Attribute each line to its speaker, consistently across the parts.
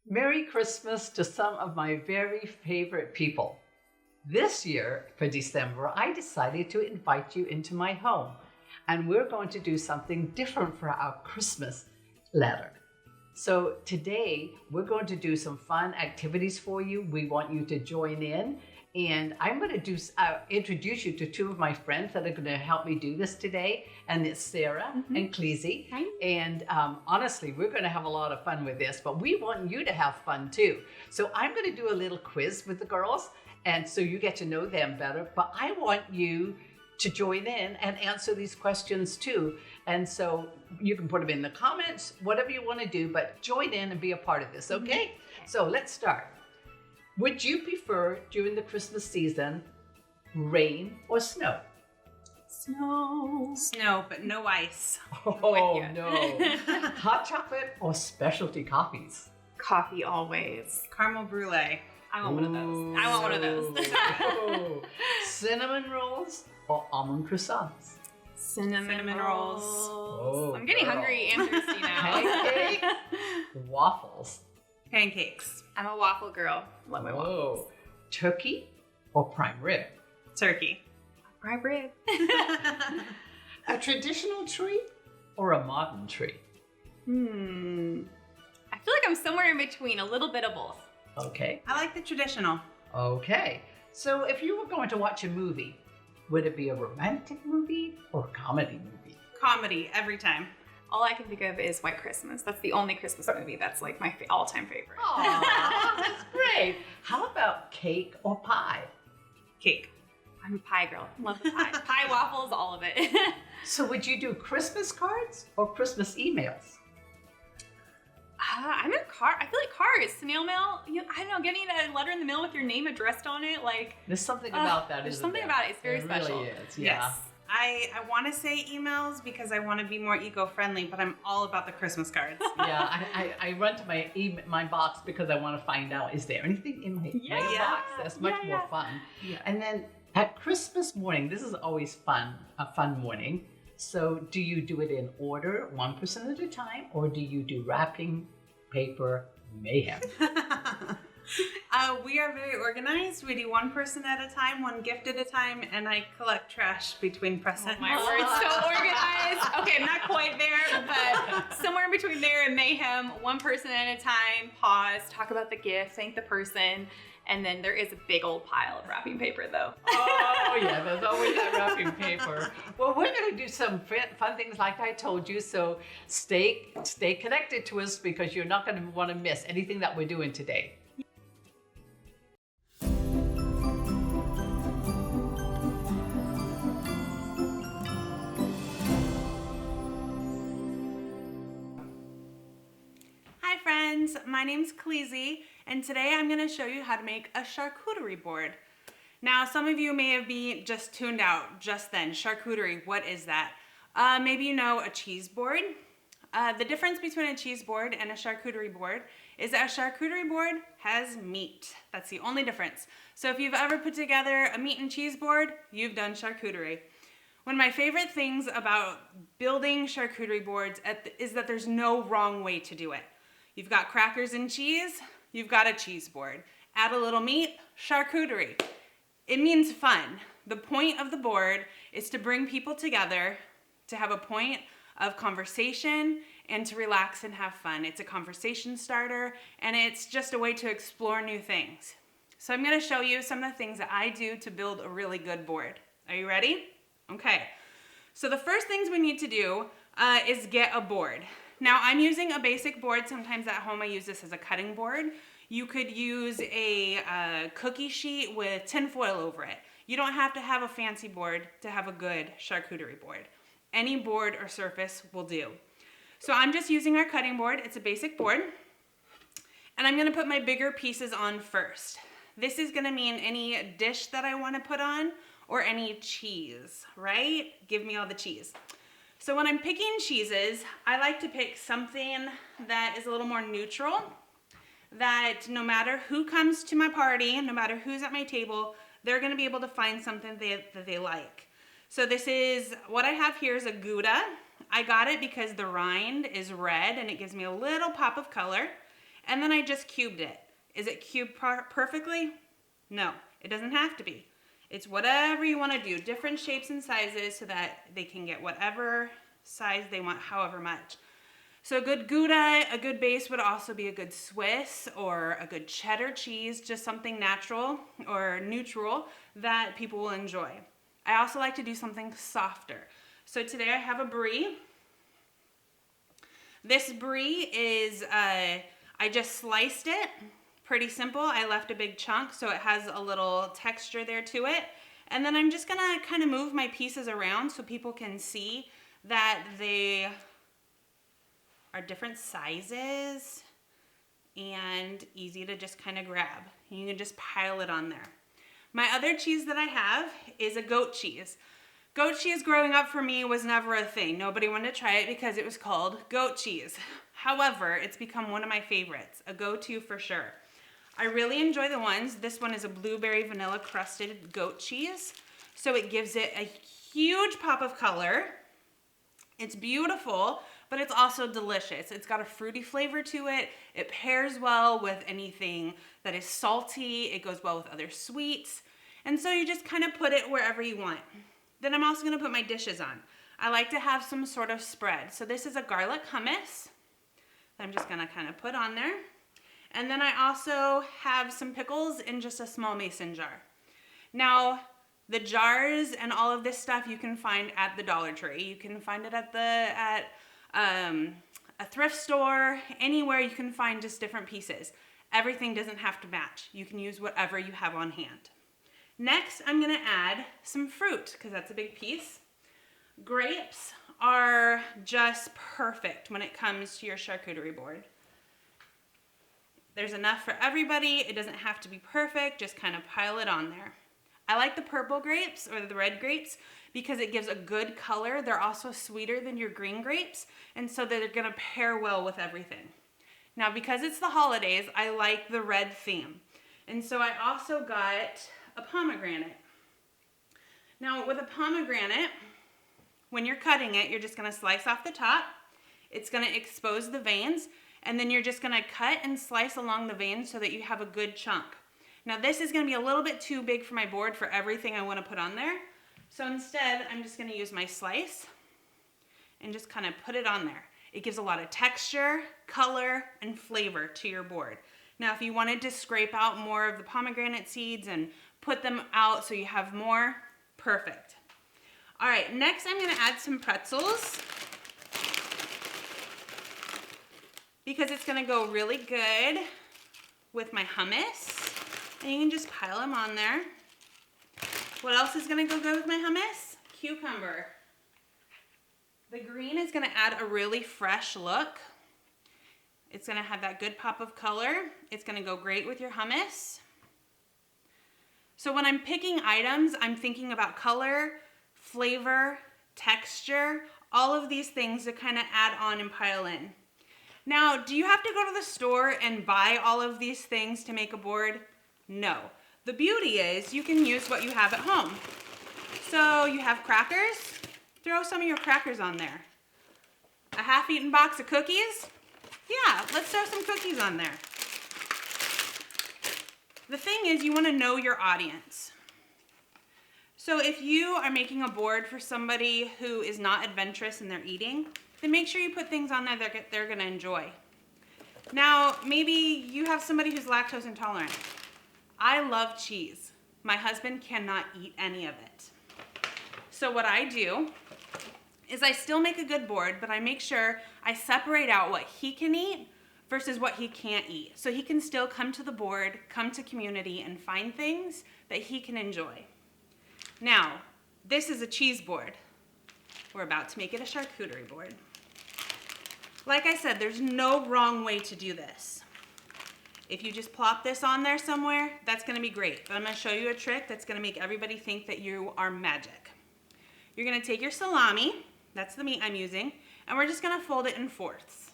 Speaker 1: Merry Christmas to some of my very favorite people. This year, for December, I decided to invite you into my home, and we're going to do something different for our Christmas letter. So today, we're going to do some fun activities for you. We want you to join in, and I'm going to introduce you to two of my friends that are going to help me do this today, and it's Sarah and Cleasy.
Speaker 2: Hi.
Speaker 1: And honestly, we're going to have a lot of fun with this, but we want you to have fun too. So I'm going to do a little quiz with the girls, and so you get to know them better, but I want you to join in and answer these questions too. And so you can put them in the comments, whatever you want to do, but join in and be a part of this, okay? So let's start. Would you prefer during the Christmas season rain or snow?
Speaker 2: Snow.
Speaker 3: Snow, but no ice.
Speaker 1: Oh
Speaker 2: you.
Speaker 1: no. Hot chocolate or specialty coffees?
Speaker 2: Coffee always.
Speaker 3: Caramel brulee.
Speaker 2: I want one of those. I want one of those.
Speaker 1: Ooh. Cinnamon rolls or almond croissants?
Speaker 3: Cinnamon rolls.
Speaker 1: Oh,
Speaker 2: I'm getting
Speaker 1: girl.
Speaker 2: hungry and thirsty now.
Speaker 1: Pancake, waffles.
Speaker 3: Pancakes.
Speaker 2: I'm a waffle girl. Love my waffles.
Speaker 1: Oh, turkey or prime rib?
Speaker 3: Turkey.
Speaker 2: Prime rib.
Speaker 1: A traditional tree or a modern tree?
Speaker 2: I feel like I'm somewhere in between, a little bit of both.
Speaker 1: Okay.
Speaker 3: I like the traditional.
Speaker 1: Okay. So if you were going to watch a movie, would it be a romantic movie or a comedy movie?
Speaker 3: Comedy every time.
Speaker 2: All I can think of is White Christmas. That's the only Christmas movie that's like my all-time favorite.
Speaker 1: Aw, that's great. How about cake or pie?
Speaker 3: Cake.
Speaker 2: I'm a pie girl. Love the pie. Pie, waffles, all of it.
Speaker 1: So would you do Christmas cards or Christmas emails?
Speaker 2: I'm in a car. I feel like cars, snail mail. I don't know, getting a letter in the mail with your name addressed on it, like.
Speaker 1: There's something about that,
Speaker 2: There's
Speaker 1: isn't
Speaker 2: something
Speaker 1: there?
Speaker 2: about it. It's very
Speaker 1: It
Speaker 2: special.
Speaker 1: really is, yeah.
Speaker 3: Yes. I want to say emails because I want to be more eco-friendly, but I'm all about the Christmas cards.
Speaker 1: Yeah, I run to my box because I want to find out, is there anything in my mailbox? That's much more fun.
Speaker 3: Yeah.
Speaker 1: And then at Christmas morning, this is always fun, a fun morning. So do you do it in order, one person at a time, or do you do wrapping paper mayhem?
Speaker 3: We are very organized. We do one person at a time, one gift at a time, and I collect trash between presents.
Speaker 2: Oh my word, so organized. Okay, I'm not quite there, but somewhere in between there and mayhem, one person at a time, pause, talk about the gift, thank the person, and then there is a big old pile of wrapping paper though.
Speaker 1: Oh yeah, there's always that wrapping paper. Well, we're going to do some fun things like I told you, so stay connected to us because you're not going to want to miss anything that we're doing today.
Speaker 3: Hi friends, my name's Cleasy, and today I'm going to show you how to make a charcuterie board. Now, some of you may have been just tuned out just then. Charcuterie, what is that? Maybe you know a cheese board. The difference between a cheese board and a charcuterie board is that a charcuterie board has meat. That's the only difference. So if you've ever put together a meat and cheese board, you've done charcuterie. One of my favorite things about building charcuterie boards is that there's no wrong way to do it. You've got crackers and cheese, you've got a cheese board. Add a little meat, charcuterie. It means fun. The point of the board is to bring people together, to have a point of conversation, and to relax and have fun. It's a conversation starter, and it's just a way to explore new things. So I'm going to show you some of the things that I do to build a really good board. Are you ready? Okay. So the first things we need to do is get a board. Now I'm using a basic board. Sometimes at home I use this as a cutting board. You could use a cookie sheet with tin foil over it. You don't have to have a fancy board to have a good charcuterie board. Any board or surface will do. So I'm just using our cutting board. It's a basic board. And I'm going to put my bigger pieces on first. This is going to mean any dish that I want to put on or any cheese, right? Give me all the cheese. So when I'm picking cheeses, I like to pick something that is a little more neutral, that no matter who comes to my party, no matter who's at my table, they're going to be able to find something that they like. So this is, what I have here is a Gouda. I got it because the rind is red and it gives me a little pop of color. and then I just cubed it. Is it cubed perfectly? No, it doesn't have to be. It's whatever you want to do, different shapes and sizes so that they can get whatever size they want, however much. So a good Gouda, a good base would also be a good Swiss or a good cheddar cheese, just something natural or neutral that people will enjoy. I also like to do something softer. So today I have a brie. This brie is, I just sliced it. Pretty simple. I left a big chunk so it has a little texture there to it. And then I'm just gonna kind of move my pieces around so people can see that they are different sizes and easy to just kind of grab. You can just pile it on there. My other cheese that I have is a goat cheese. Goat cheese growing up for me was never a thing. Nobody wanted to try it because it was called goat cheese. However, it's become one of my favorites, a go-to for sure. I really enjoy the ones. This one is a blueberry vanilla crusted goat cheese. So it gives it a huge pop of color. It's beautiful, but it's also delicious. It's got a fruity flavor to it. It pairs well with anything that is salty. It goes well with other sweets. And so you just kind of put it wherever you want. Then I'm also gonna put my dishes on. I like to have some sort of spread. So this is a garlic hummus that I'm just gonna kind of put on there. And then I also have some pickles in just a small mason jar. Now, the jars and all of this stuff you can find at the Dollar Tree. You can find it at a thrift store, anywhere you can find just different pieces. Everything doesn't have to match. You can use whatever you have on hand. Next, I'm gonna add some fruit because that's a big piece. Grapes are just perfect when it comes to your charcuterie board. There's enough for everybody. It doesn't have to be perfect. Just kind of pile it on there. I like the purple grapes or the red grapes because it gives a good color. They're also sweeter than your green grapes, and so they're gonna pair well with everything. Now, because it's the holidays, I like the red theme. And so I also got a pomegranate. Now, with a pomegranate, when you're cutting it, you're just gonna slice off the top. It's gonna expose the veins, and then you're just gonna cut and slice along the veins so that you have a good chunk. Now this is gonna be a little bit too big for my board for everything I wanna put on there. So instead, I'm just gonna use my slice and just kind of put it on there. It gives a lot of texture, color, and flavor to your board. Now if you wanted to scrape out more of the pomegranate seeds and put them out so you have more, perfect. All right, next I'm gonna add some pretzels, because it's gonna go really good with my hummus. And you can just pile them on there. What else is gonna go good with my hummus? Cucumber. The green is gonna add a really fresh look. It's gonna have that good pop of color. It's gonna go great with your hummus. So when I'm picking items, I'm thinking about color, flavor, texture, all of these things to kind of add on and pile in. Now, do you have to go to the store and buy all of these things to make a board? No. The beauty is you can use what you have at home. So you have crackers, throw some of your crackers on there. A half-eaten box of cookies? Yeah, let's throw some cookies on there. The thing is, you want to know your audience. So if you are making a board for somebody who is not adventurous in their eating, then make sure you put things on there that they're gonna enjoy. Now, maybe you have somebody who's lactose intolerant. I love cheese. My husband cannot eat any of it. So what I do is I still make a good board, but I make sure I separate out what he can eat versus what he can't eat. So he can still come to the board, come to community, and find things that he can enjoy. Now, this is a cheese board. We're about to make it a charcuterie board. Like I said, there's no wrong way to do this. If you just plop this on there somewhere, that's gonna be great. But I'm gonna show you a trick that's gonna make everybody think that you are magic. You're gonna take your salami, that's the meat I'm using, and we're just gonna fold it in fourths.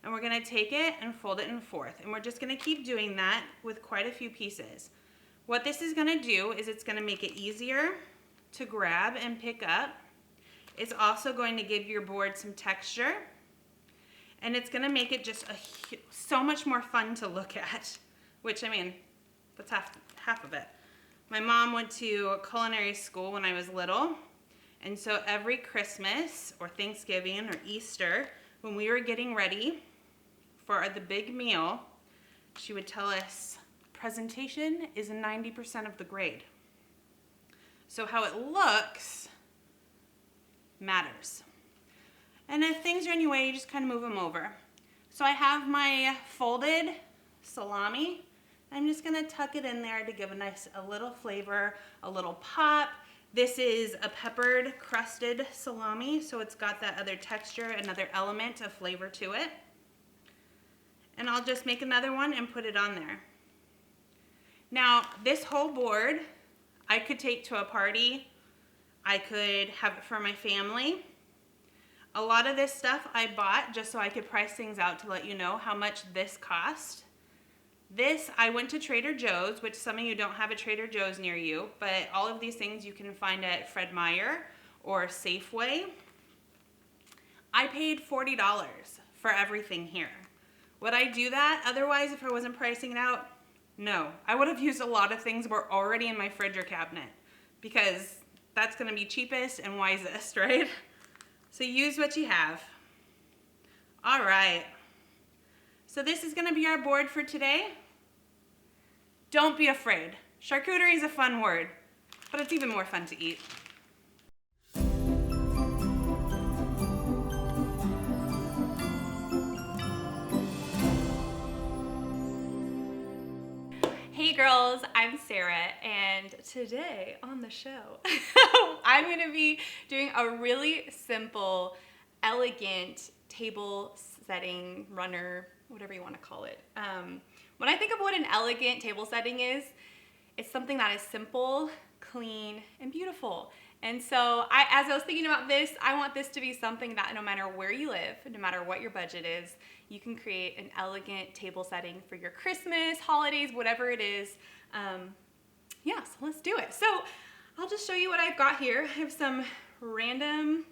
Speaker 3: And we're gonna take it and fold it in fourth. And we're just gonna keep doing that with quite a few pieces. What this is gonna do is it's gonna make it easier to grab and pick up. It's also going to give your board some texture. And it's gonna make it just so much more fun to look at, which, I mean, that's half of it. My mom went to culinary school when I was little, and so every Christmas or Thanksgiving or Easter, when we were getting ready for the big meal, she would tell us, presentation is 90% of the grade. So how it looks matters. And if things are in your way, you just kind of move them over. So I have my folded salami. I'm just gonna tuck it in there to give a little flavor, a little pop. This is a peppered crusted salami, so it's got that other texture, another element of flavor to it. And I'll just make another one and put it on there. Now, this whole board, I could take to a party. I could have it for my family. A lot of this stuff I bought just so I could price things out to let you know how much this cost. This, I went to Trader Joe's, which some of you don't have a Trader Joe's near you, but all of these things you can find at Fred Meyer or Safeway. I paid $40 for everything here. Would I do that otherwise if I wasn't pricing it out? No. I would have used a lot of things that were already in my fridge or cabinet because that's gonna be cheapest and wisest, right? So use what you have. All right. So this is gonna be our board for today. Don't be afraid. Charcuterie is a fun word, but it's even more fun to eat.
Speaker 2: Hey girls, I'm Sarah, and today on the show, I'm gonna be doing a really simple, elegant table setting runner, whatever you wanna call it. When I think of what an elegant table setting is, it's something that is simple, clean, and beautiful. And so as I was thinking about this, I want this to be something that no matter where you live, no matter what your budget is, you can create an elegant table setting for your Christmas, holidays, whatever it is. Yeah, so let's do it. So I'll just show you what I've got here. I have some random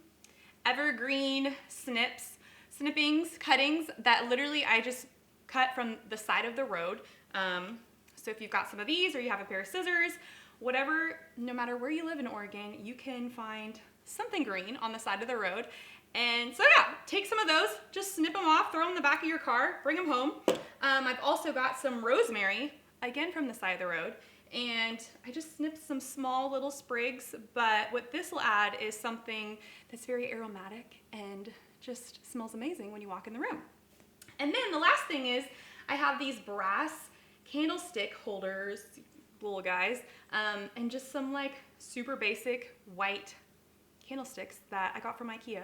Speaker 2: evergreen snippings, cuttings that literally I just cut from the side of the road. So if you've got some of these or you have a pair of scissors, whatever, no matter where you live in Oregon, you can find something green on the side of the road. And so yeah, take some of those, just snip them off, throw them in the back of your car, bring them home. I've also got some rosemary, again from the side of the road, and I just snipped some small little sprigs, but what this will add is something that's very aromatic and just smells amazing when you walk in the room. And then the last thing is I have these brass candlestick holders, little guys, and just some like super basic white candlesticks that I got from IKEA.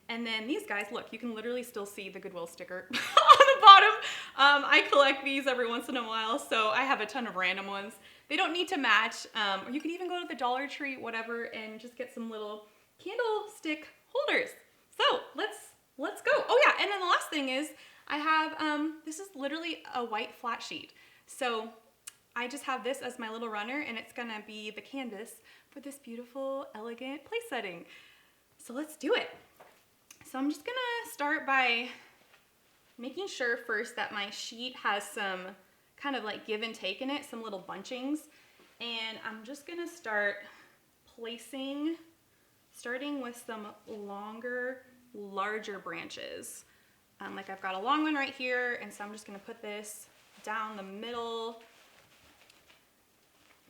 Speaker 2: And then these guys, look, you can literally still see the Goodwill sticker on the bottom. I collect these every once in a while, so I have a ton of random ones. They don't need to match, or you can even go to the Dollar Tree, whatever, and just get some little candlestick holders. So let's go. Oh yeah, and then the last thing is I have, this is literally a white flat sheet. So I just have this as my little runner, and it's gonna be the canvas for this beautiful, elegant place setting. So let's do it. So I'm just gonna start by making sure first that my sheet has some kind of like give and take in it, some little bunchings. And I'm just gonna start placing, starting with some longer, larger branches. Like I've got a long one right here, and so I'm just gonna put this down the middle.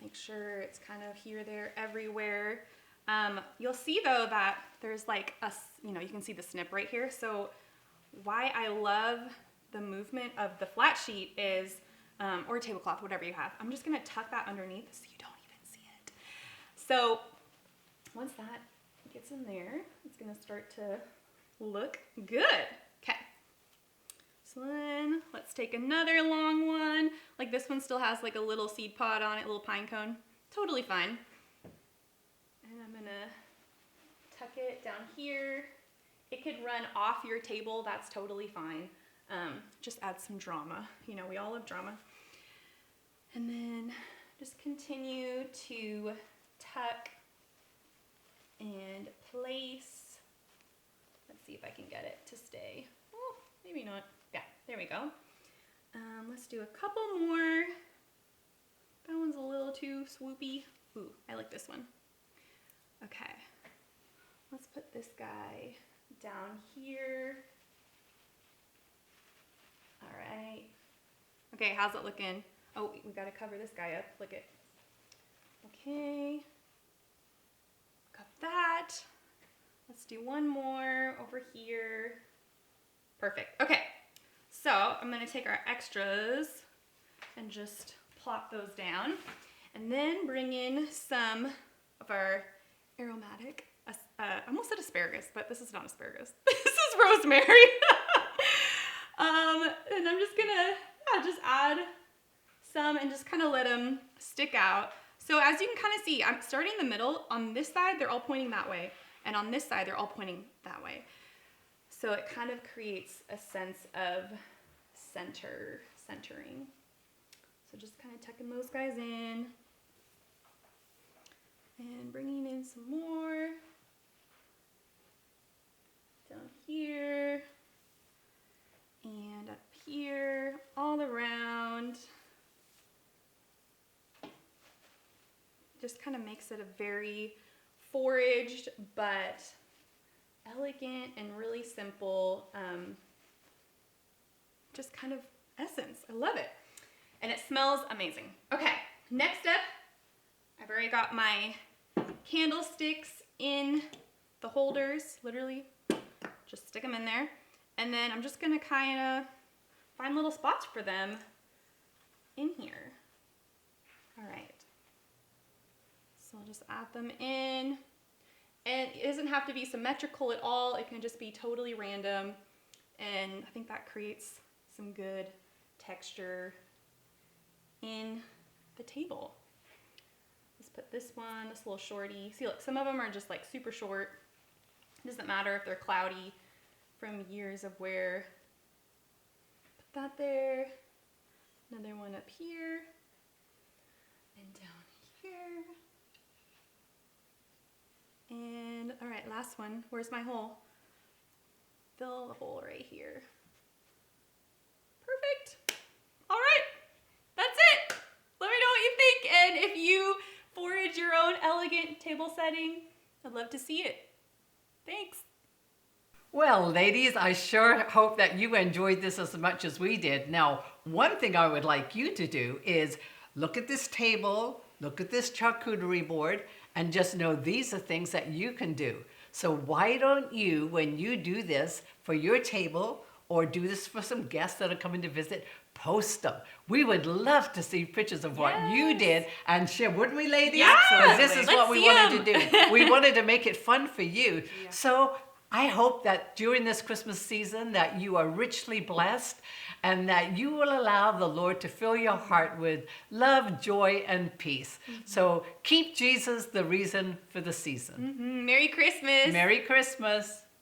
Speaker 2: Make sure it's kind of here, there, everywhere. You'll see though that there's like you can see the snip right here. So why I love the movement of the flat sheet is, or a tablecloth, whatever you have. I'm just gonna tuck that underneath so you don't even see it. So once that gets in there, it's gonna start to look good. Okay. So then let's take another long one. Like this one still has like a little seed pod on it, a little pine cone. Totally fine. And I'm gonna tuck it down here. It could run off your table, that's totally fine. Just add some drama. You know, we all love drama. And then just continue to tuck and place. Let's see if I can get it to stay. Oh, Maybe not. Yeah, there we go. Let's do a couple more. That one's a little too swoopy. Ooh, I like this one. Okay, let's put this guy down here. All right. Okay, how's it looking? Oh, we gotta cover this guy up. Look at. Okay. Got that. Let's do one more over here. Perfect. Okay. So I'm gonna take our extras and just plop those down, and then bring in some of our aromatic. I almost said asparagus, but this is not asparagus. This is rosemary. And I'm just gonna just add some and just kind of let them stick out. So as you can kind of see, I'm starting in the middle. On this side, they're all pointing that way. And on this side, they're all pointing that way. So it kind of creates a sense of centering. So just kind of tucking those guys in. And bringing in some more. Down here. And up here, all around. Just kind of makes it a very foraged but elegant and really simple, just kind of essence. I love it. And it smells amazing. Okay, next up, I've already got my candlesticks in the holders, literally. Just stick them in there. And then I'm just gonna kind of find little spots for them in here. All right. So I'll just add them in. And it doesn't have to be symmetrical at all. It can just be totally random. And I think that creates some good texture in the table. Let's put this one, this little shorty. See, look, some of them are just like super short. It doesn't matter if they're cloudy from years of wear. Put that there. Another one up here. And down here. And all right, last one. Where's my hole? Fill the hole right here. Perfect. All right, that's it. Let me know what you think. And if you forage your own elegant table setting, I'd love to see it. Thanks.
Speaker 1: Well, ladies, I sure hope that you enjoyed this as much as we did. Now, one thing I would like you to do is look at this table, look at this charcuterie board, and just know these are things that you can do. So why don't you, when you do this for your table or do this for some guests that are coming to visit, post them. We would love to see pictures of what you did and share, wouldn't we, ladies?
Speaker 2: Yeah.
Speaker 1: Because this is
Speaker 2: Let's
Speaker 1: what we
Speaker 2: see
Speaker 1: wanted to
Speaker 2: 'em.
Speaker 1: do. We wanted to make it fun for you. Yeah. So I hope that during this Christmas season that you are richly blessed and that you will allow the Lord to fill your heart with love, joy, and peace. Mm-hmm. So keep Jesus the reason for the season.
Speaker 2: Mm-hmm. Merry Christmas.
Speaker 1: Merry Christmas.